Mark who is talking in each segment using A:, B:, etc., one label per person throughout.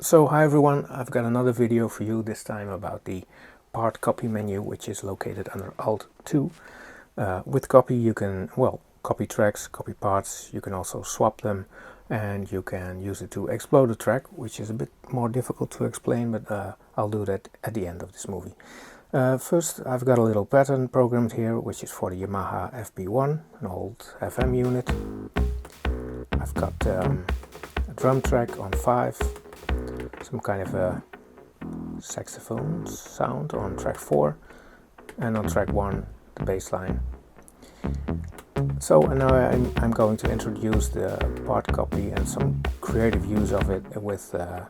A: So hi everyone, I've got another video for you, this time about the part copy menu, which is located under ALT+2. With copy you can, copy tracks, copy parts, you can also swap them, and you can use it to explode a track, which is a bit more difficult to explain, but I'll do that at the end of this movie. First, I've got a little pattern programmed here, which is for the Yamaha FB1, an old FM unit. I've got a drum track on 5, some kind of a saxophone sound on track 4, and on track 1 the bass line. So and now I'm going to introduce the part copy and some creative use of it with a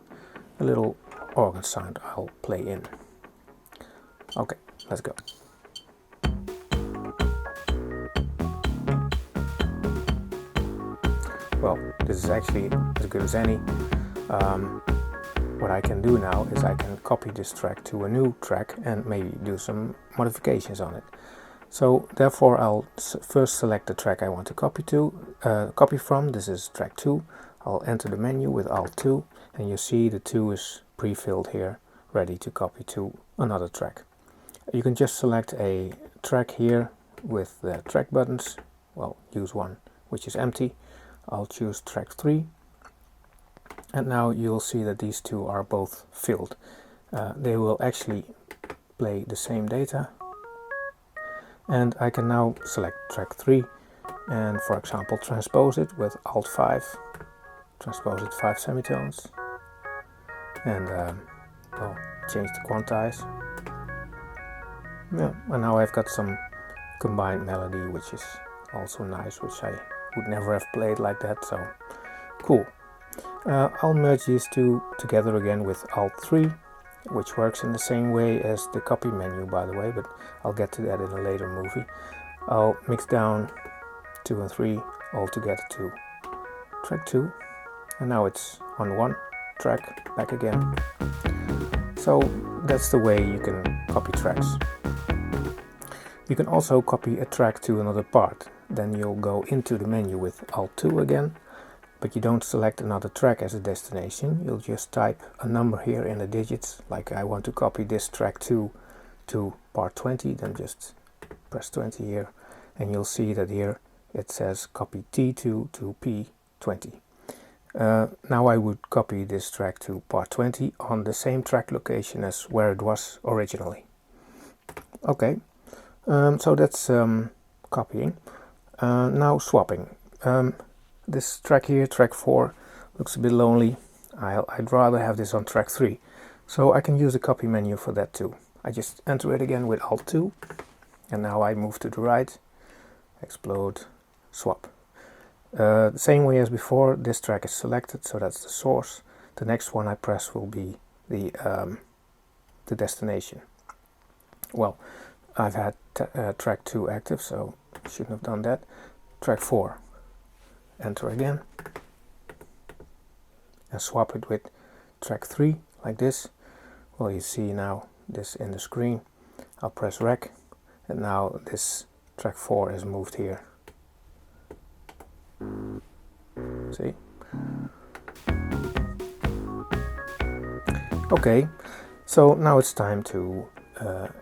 A: little organ sound I'll play in. Okay, let's go. Well, this is actually as good as any. What I can do now is I can copy this track to a new track and maybe do some modifications on it. So therefore I'll first select the track I want to copy from. This is track 2. I'll enter the menu with ALT+2, and you see the 2 is pre-filled here, ready to copy to another track. You can just select a track here with the track buttons. Well, use one which is empty. I'll choose track 3. And now you'll see that these two are both filled. They will actually play the same data. And I can now select track 3 and, for example, transpose it with Alt+5. Transpose it 5 semitones. And change the quantize. Yeah, and now I've got some combined melody, which is also nice, which I would never have played like that, so cool. I'll merge these two together again with Alt+3, which works in the same way as the copy menu, by the way, but I'll get to that in a later movie. I'll mix down 2 and 3 all together to track 2, and now it's on one track, back again. So that's the way you can copy tracks. You can also copy a track to another part. Then you'll go into the menu with Alt+2 again, but you don't select another track as a destination. You'll just type a number here in the digits, like I want to copy this track 2 to part 20, then just press 20 here, and you'll see that here it says copy T2 to P20. Now I would copy this track to part 20 on the same track location as where it was originally. Okay, so that's copying. Now swapping. This track here, track 4, looks a bit lonely. I'd rather have this on track 3. So I can use the copy menu for that too. I just enter it again with Alt+2, and now I move to the right, explode, swap. The same way as before, this track is selected, so that's the source. The next one I press will be the destination. Well, I've had track 2 active, so I shouldn't have done that. Track 4. Enter again and swap it with track 3 like this. Well, you see now this in the screen. I'll press REC, and now this track 4 is moved here. See? Okay, so now it's time to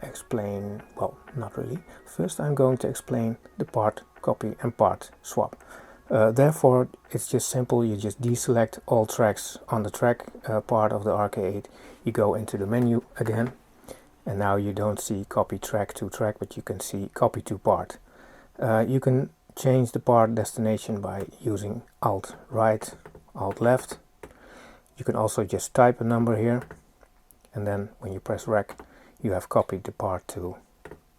A: explain, well, not really. First I'm going to explain the part copy and part swap. Therefore, it's just simple. You just deselect all tracks on the track part of the RK008. You go into the menu again, and now you don't see copy track to track, but you can see copy to part. You can change the part destination by using Alt right, Alt left. You can also just type a number here, and then when you press REC, you have copied the part to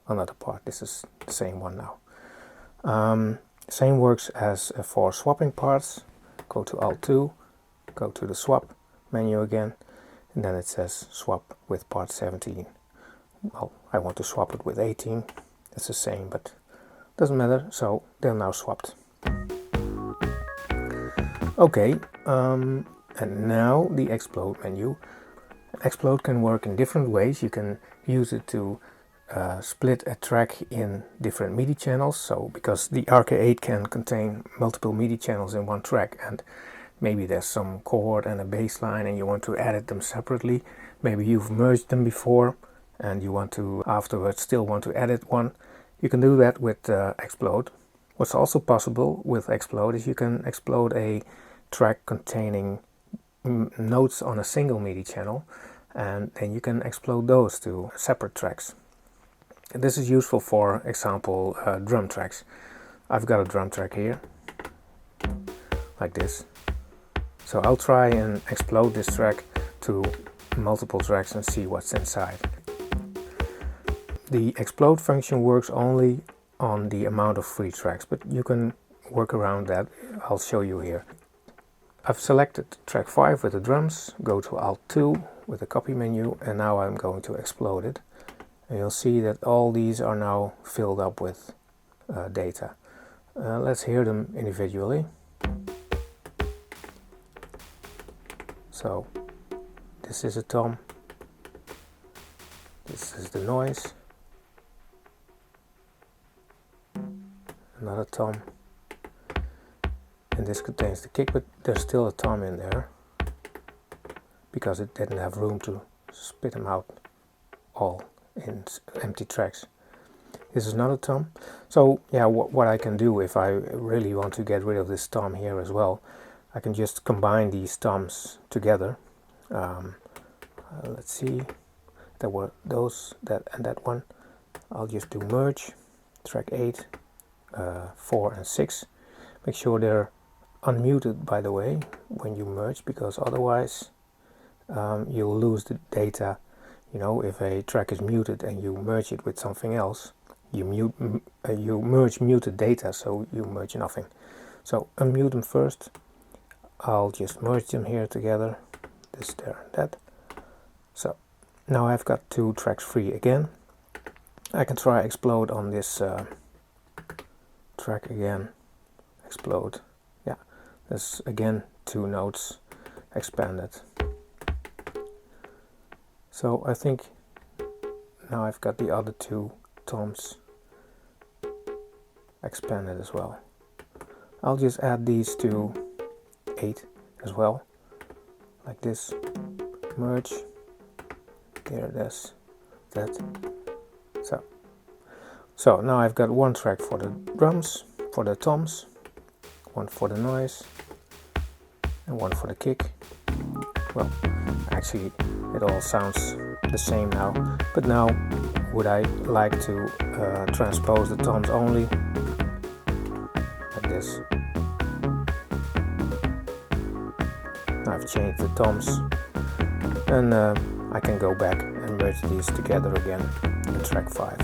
A: another part. This is the same one now. Same works as for swapping parts. Go to Alt+2, go to the swap menu again, and then it says swap with part 17. Well, I want to swap it with 18. It's the same, but doesn't matter, so they're now swapped. Okay, and now the explode menu. Explode can work in different ways. You can use it to split a track in different MIDI channels, so because the RK008 can contain multiple MIDI channels in one track, and maybe there's some chord and a bass line and you want to edit them separately. Maybe you've merged them before and you want to afterwards still want to edit one. You can do that with Explode. What's also possible with Explode is you can explode a track containing notes on a single MIDI channel, and then you can explode those to separate tracks. And this is useful, for example, drum tracks. I've got a drum track here, like this. So I'll try and explode this track to multiple tracks and see what's inside. The explode function works only on the amount of free tracks, but you can work around that. I'll show you here. I've selected track 5 with the drums, go to ALT+2 with the copy menu, and now I'm going to explode it. And you'll see that all these are now filled up with data. Let's hear them individually. So this is a tom, this is the noise, another tom, and this contains the kick, but there's still a tom in there because it didn't have room to spit them out all in empty tracks. This is another tom. So yeah, what I can do if I really want to get rid of this tom here as well, I can just combine these toms together. Let's see, there were those, that and that one. I'll just do merge, track 8, 4 and 6. Make sure they're unmuted, by the way, when you merge, because otherwise you'll lose the data. You know, if a track is muted and you merge it with something else, you merge muted data, so you merge nothing. So unmute them first. I'll just merge them here together, this, there, that. So now I've got 2 tracks free again. I can try explode on this track again. Explode. Yeah, there's again 2 notes expanded. So I think now I've got the other 2 toms expanded as well. I'll just add these to 8 as well, like this. Merge. There it is. That. So now I've got 1 track for the drums, for the toms, 1 for the noise, and 1 for the kick. Well, actually it all sounds the same now, but now would I like to transpose the toms only, like this. Now I've changed the toms, and I can go back and merge these together again in track 5.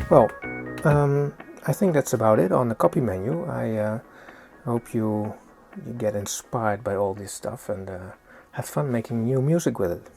A: Well, I think that's about it on the copy menu. I hope you get inspired by all this stuff and have fun making new music with it.